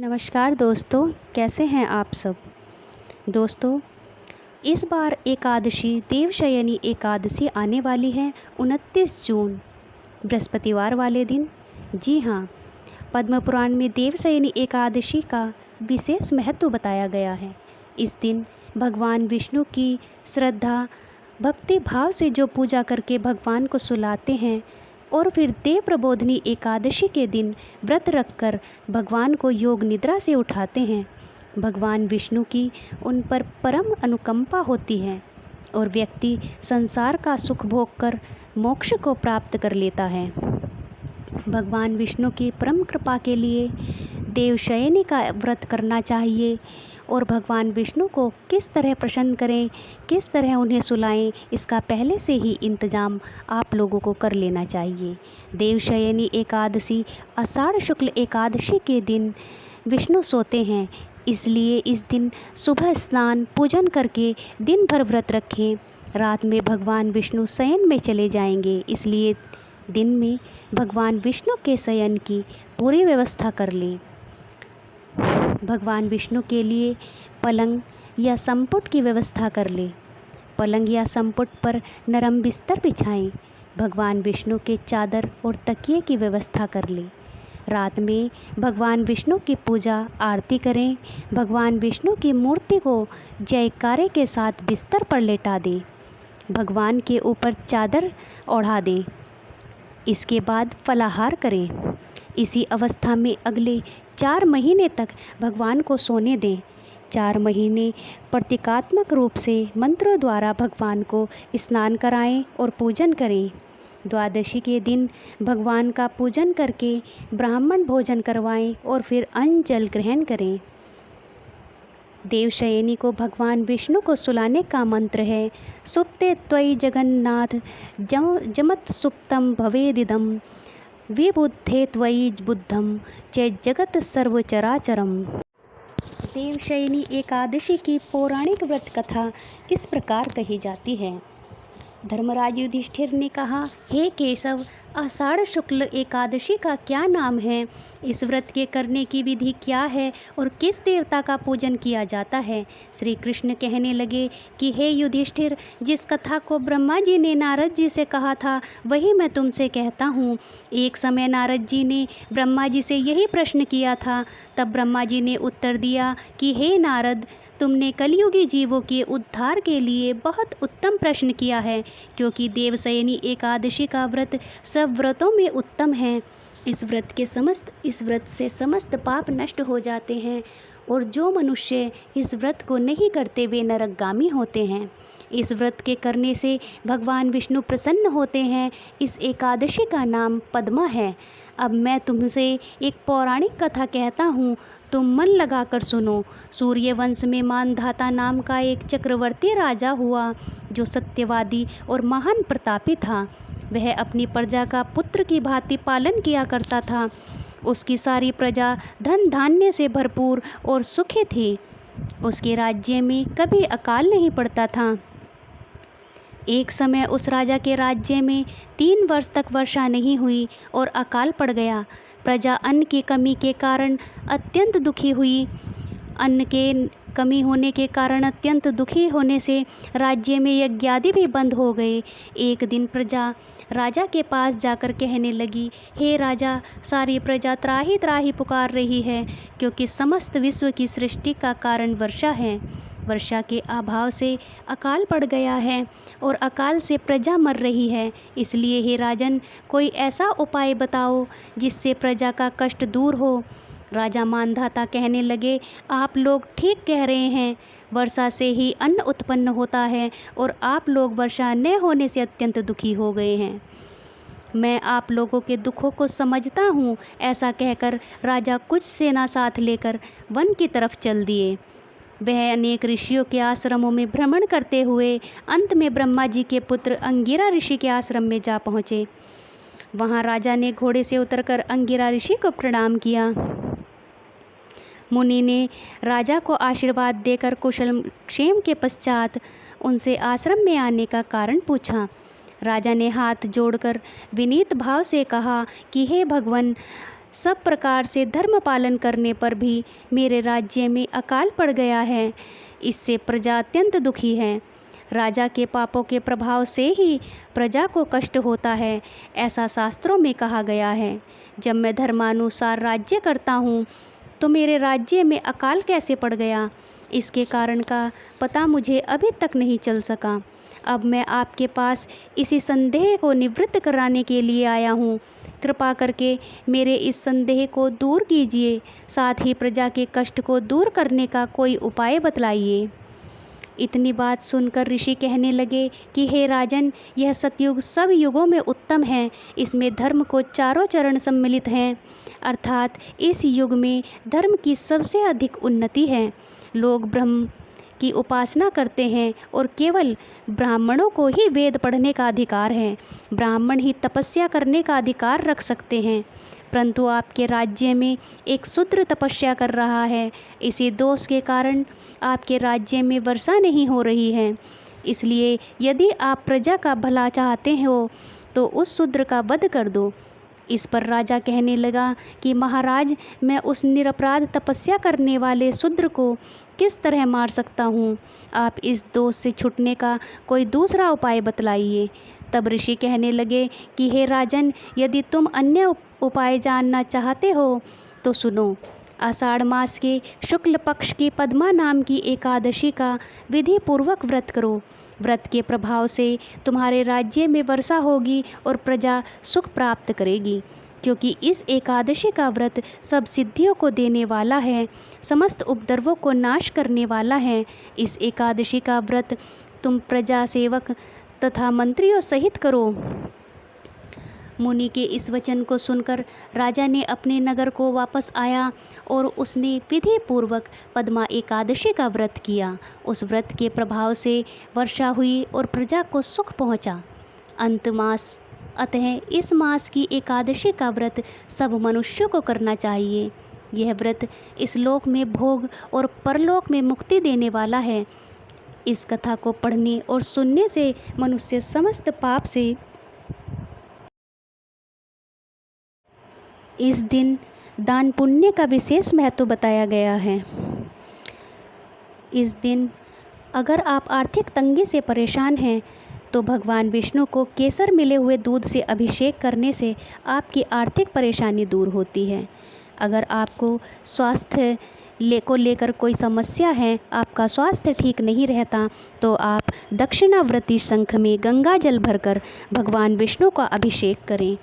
नमस्कार दोस्तों, कैसे हैं आप सब। दोस्तों, इस बार एकादशी देवशयनी एकादशी आने वाली है 29 जून बृहस्पतिवार वाले दिन। जी हाँ, पद्म पुराण में देवशयनी एकादशी का विशेष महत्व बताया गया है। इस दिन भगवान विष्णु की श्रद्धा भक्ति भाव से जो पूजा करके भगवान को सुलाते हैं और फिर देव प्रबोधनी एकादशी के दिन व्रत रखकर भगवान को योग निद्रा से उठाते हैं, भगवान विष्णु की उन पर परम अनुकंपा होती है और व्यक्ति संसार का सुख भोग कर मोक्ष को प्राप्त कर लेता है। भगवान विष्णु की परम कृपा के लिए देवशयनी का व्रत करना चाहिए और भगवान विष्णु को किस तरह प्रसन्न करें, किस तरह उन्हें सुलाएं, इसका पहले से ही इंतज़ाम आप लोगों को कर लेना चाहिए। देवशयनी एकादशी आषाढ़ शुक्ल एकादशी के दिन विष्णु सोते हैं, इसलिए इस दिन सुबह स्नान पूजन करके दिन भर व्रत रखें। रात में भगवान विष्णु शयन में चले जाएंगे, इसलिए दिन में भगवान विष्णु के शयन की पूरी व्यवस्था कर लें। भगवान विष्णु के लिए पलंग या संपुट की व्यवस्था कर लें। पलंग या संपुट पर नरम बिस्तर बिछाएं। भगवान विष्णु के चादर और तकिए की व्यवस्था कर लें। रात में भगवान विष्णु की पूजा आरती करें। भगवान विष्णु की मूर्ति को जयकारे के साथ बिस्तर पर लेटा दें। भगवान के ऊपर चादर ओढ़ा दें। इसके बाद फलाहार करें। इसी अवस्था में अगले 4 महीने तक भगवान को सोने दें। 4 महीने प्रतीकात्मक रूप से मंत्रों द्वारा भगवान को स्नान कराएं और पूजन करें। द्वादशी के दिन भगवान का पूजन करके ब्राह्मण भोजन करवाएं और फिर अन्न जल ग्रहण करें। देवशयनी को भगवान विष्णु को सुलाने का मंत्र है, सुप्ते त्वयि जगन्नाथ जमत सुप्तम भवेदिदम विबुद्धे त्वयि बुद्धम च जगत सर्वचराचरम। देवशयनी एकादशी की पौराणिक व्रत कथा इस प्रकार कही जाती है। धर्मराज युधिष्ठिर ने कहा, हे केशव, आषाढ़ शुक्ल एकादशी का क्या नाम है? इस व्रत के करने की विधि क्या है और किस देवता का पूजन किया जाता है? श्री कृष्ण कहने लगे कि हे युधिष्ठिर, जिस कथा को ब्रह्मा जी ने नारद जी से कहा था वही मैं तुमसे कहता हूँ। एक समय नारद जी ने ब्रह्मा जी से यही प्रश्न किया था। तब ब्रह्मा जी ने उत्तर दिया कि हे नारद, तुमने कलयुगी जीवों के उद्धार के लिए बहुत उत्तम प्रश्न किया है, क्योंकि देवशयनी एकादशी का व्रत सब व्रतों में उत्तम है। इस व्रत से समस्त पाप नष्ट हो जाते हैं और जो मनुष्य इस व्रत को नहीं करते वे नरकगामी होते हैं। इस व्रत के करने से भगवान विष्णु प्रसन्न होते हैं। इस एकादशी का नाम पद्मा है। अब मैं तुमसे एक पौराणिक कथा कहता हूँ, तुम मन लगाकर सुनो। सूर्यवंश में मानधाता नाम का एक चक्रवर्ती राजा हुआ, जो सत्यवादी और महान प्रतापी था। वह अपनी प्रजा का पुत्र की भांति पालन किया करता था। उसकी सारी प्रजा धन धान्य से भरपूर और सुखी थी। उसके राज्य में कभी अकाल नहीं पड़ता था। एक समय उस राजा के राज्य में 3 वर्ष तक वर्षा नहीं हुई और अकाल पड़ गया। प्रजा अन्न की कमी के कारण अत्यंत दुखी हुई। अन्न के कमी होने के कारण अत्यंत दुखी होने से राज्य में यज्ञादि भी बंद हो गए। एक दिन प्रजा राजा के पास जाकर कहने लगी, हे राजा, सारी प्रजा त्राही त्राही पुकार रही है, क्योंकि समस्त विश्व की सृष्टि का कारण वर्षा है। वर्षा के अभाव से अकाल पड़ गया है और अकाल से प्रजा मर रही है। इसलिए हे राजन, कोई ऐसा उपाय बताओ जिससे प्रजा का कष्ट दूर हो। राजा मानधाता कहने लगे, आप लोग ठीक कह रहे हैं। वर्षा से ही अन्न उत्पन्न होता है और आप लोग वर्षा न होने से अत्यंत दुखी हो गए हैं। मैं आप लोगों के दुखों को समझता हूँ। ऐसा कहकर राजा कुछ सेना साथ लेकर वन की तरफ चल दिए। वह अनेक ऋषियों के आश्रमों में भ्रमण करते हुए अंत में ब्रह्मा जी के पुत्र अंगिरा ऋषि के आश्रम में जा पहुँचे। वहाँ राजा ने घोड़े से उतरकर अंगिरा ऋषि को प्रणाम किया। मुनि ने राजा को आशीर्वाद देकर कुशल क्षेम के पश्चात उनसे आश्रम में आने का कारण पूछा। राजा ने हाथ जोड़कर विनीत भाव से कहा कि हे भगवान, सब प्रकार से धर्म पालन करने पर भी मेरे राज्य में अकाल पड़ गया है। इससे प्रजा अत्यंत दुखी है। राजा के पापों के प्रभाव से ही प्रजा को कष्ट होता है, ऐसा शास्त्रों में कहा गया है। जब मैं धर्मानुसार राज्य करता हूँ तो मेरे राज्य में अकाल कैसे पड़ गया, इसके कारण का पता मुझे अभी तक नहीं चल सका। अब मैं आपके पास इसी संदेह को निवृत्त कराने के लिए आया हूँ। कृपा करके मेरे इस संदेह को दूर कीजिए, साथ ही प्रजा के कष्ट को दूर करने का कोई उपाय बतलाइए। इतनी बात सुनकर ऋषि कहने लगे कि हे राजन, यह सतयुग सब युगों में उत्तम है। इसमें धर्म को चारों चरण सम्मिलित हैं, अर्थात इस युग में धर्म की सबसे अधिक उन्नति है। लोग ब्रह्म की उपासना करते हैं और केवल ब्राह्मणों को ही वेद पढ़ने का अधिकार है। ब्राह्मण ही तपस्या करने का अधिकार रख सकते हैं, परंतु आपके राज्य में एक शूद्र तपस्या कर रहा है। इसी दोष के कारण आपके राज्य में वर्षा नहीं हो रही है। इसलिए यदि आप प्रजा का भला चाहते हो तो उस शूद्र का वध कर दो। इस पर राजा कहने लगा कि महाराज, मैं उस निरपराध तपस्या करने वाले शूद्र को किस तरह मार सकता हूँ? आप इस दोष से छूटने का कोई दूसरा उपाय बतलाइए। तब ऋषि कहने लगे कि हे राजन, यदि तुम अन्य उपाय जानना चाहते हो तो सुनो। आषाढ़ मास के शुक्ल पक्ष की पद्मा नाम की एकादशी का विधि पूर्वक व्रत करो। व्रत के प्रभाव से तुम्हारे राज्य में वर्षा होगी और प्रजा सुख प्राप्त करेगी, क्योंकि इस एकादशी का व्रत सब सिद्धियों को देने वाला है, समस्त उपद्रवों को नाश करने वाला है। इस एकादशी का व्रत तुम प्रजा सेवक तथा मंत्रियों सहित करो। मुनि के इस वचन को सुनकर राजा ने अपने नगर को वापस आया और उसने विधि पूर्वक पद्मा एकादशी का व्रत किया। उस व्रत के प्रभाव से वर्षा हुई और प्रजा को सुख पहुंचा। अंत मास, अतः इस मास की एकादशी का व्रत सब मनुष्यों को करना चाहिए। यह व्रत इस लोक में भोग और परलोक में मुक्ति देने वाला है। इस कथा को पढ़ने और सुनने से मनुष्य समस्त पाप से इस दिन दान पुण्य का विशेष महत्व बताया गया है। इस दिन अगर आप आर्थिक तंगी से परेशान हैं तो भगवान विष्णु को केसर मिले हुए दूध से अभिषेक करने से आपकी आर्थिक परेशानी दूर होती है। अगर आपको स्वास्थ्य को लेकर कोई समस्या है, आपका स्वास्थ्य ठीक नहीं रहता, तो आप दक्षिणावर्ती शंख में गंगा जल भरकर भगवान विष्णु का अभिषेक करें।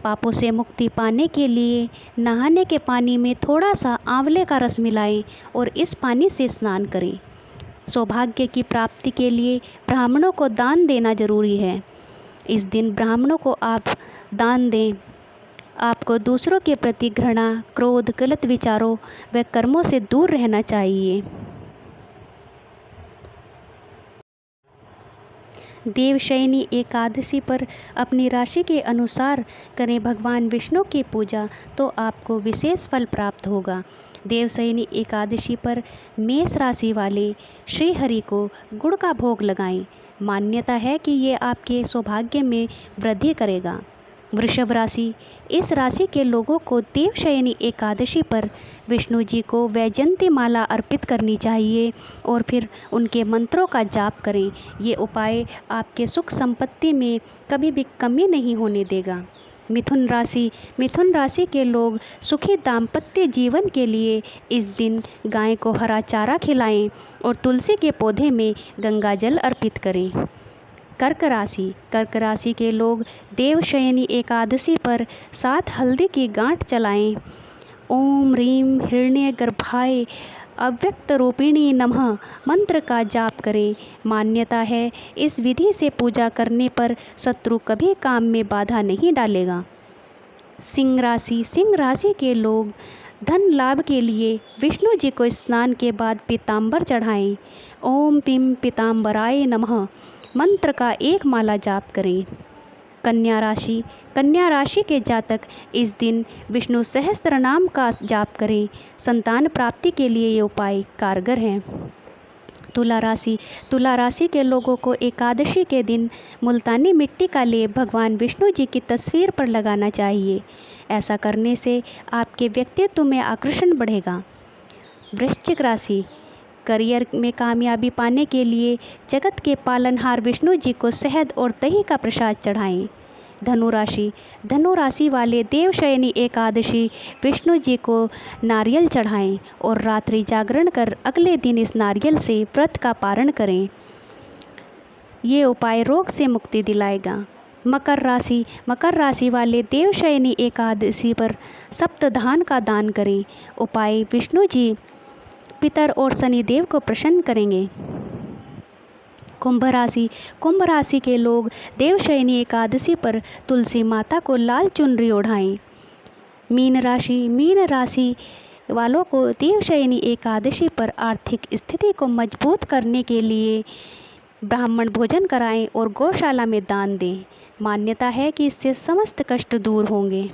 पापों से मुक्ति पाने के लिए नहाने के पानी में थोड़ा सा आंवले का रस मिलाएं और इस पानी से स्नान करें। सौभाग्य की प्राप्ति के लिए ब्राह्मणों को दान देना जरूरी है। इस दिन ब्राह्मणों को आप दान दें। आपको दूसरों के प्रति घृणा, क्रोध, गलत विचारों व कर्मों से दूर रहना चाहिए। देवशयनी एकादशी पर अपनी राशि के अनुसार करें भगवान विष्णु की पूजा, तो आपको विशेष फल प्राप्त होगा। देवशयनी एकादशी पर मेष राशि वाले श्री हरि को गुड़ का भोग लगाएं। मान्यता है कि ये आपके सौभाग्य में वृद्धि करेगा। वृषभ राशि, इस राशि के लोगों को देवशयनी एकादशी पर विष्णु जी को वैजयंती माला अर्पित करनी चाहिए और फिर उनके मंत्रों का जाप करें। ये उपाय आपके सुख संपत्ति में कभी भी कमी नहीं होने देगा। मिथुन राशि के लोग सुखी दाम्पत्य जीवन के लिए इस दिन गाय को हरा चारा खिलाएं और तुलसी के पौधे में गंगा जल अर्पित करें। कर्क राशि के लोग देवशयनी एकादशी पर 7 हल्दी की गांठ चलाएं। ओम ह्रीम हिरण्य गर्भाय अव्यक्त रूपिणी नमः मंत्र का जाप करें। मान्यता है इस विधि से पूजा करने पर शत्रु कभी काम में बाधा नहीं डालेगा। सिंह राशि के लोग धन लाभ के लिए विष्णु जी को स्नान के बाद पीताम्बर चढ़ाएं। ओम पिम पीताम्बराय नमः मंत्र का 1 माला जाप करें। कन्या राशि के जातक इस दिन विष्णु सहस्त्र नाम का जाप करें। संतान प्राप्ति के लिए ये उपाय कारगर हैं। तुला राशि के लोगों को एकादशी के दिन मुल्तानी मिट्टी का लेप भगवान विष्णु जी की तस्वीर पर लगाना चाहिए। ऐसा करने से आपके व्यक्तित्व में आकर्षण बढ़ेगा। वृश्चिक राशि, करियर में कामयाबी पाने के लिए जगत के पालनहार विष्णु जी को शहद और दही का प्रसाद चढ़ाएं। धनु राशि वाले देवशयनी एकादशी विष्णु जी को नारियल चढ़ाएं और रात्रि जागरण कर अगले दिन इस नारियल से व्रत का पारण करें। ये उपाय रोग से मुक्ति दिलाएगा। मकर राशि वाले देवशयनी एकादशी पर सप्तधान का दान करें। उपाय विष्णु जी, पितर और शनिदेव को प्रसन्न करेंगे। कुंभ राशि के लोग देवशयनी एकादशी पर तुलसी माता को लाल चुनरी ओढ़ाएं। मीन राशि वालों को देवशयनी एकादशी पर आर्थिक स्थिति को मजबूत करने के लिए ब्राह्मण भोजन कराएं और गौशाला में दान दें। मान्यता है कि इससे समस्त कष्ट दूर होंगे।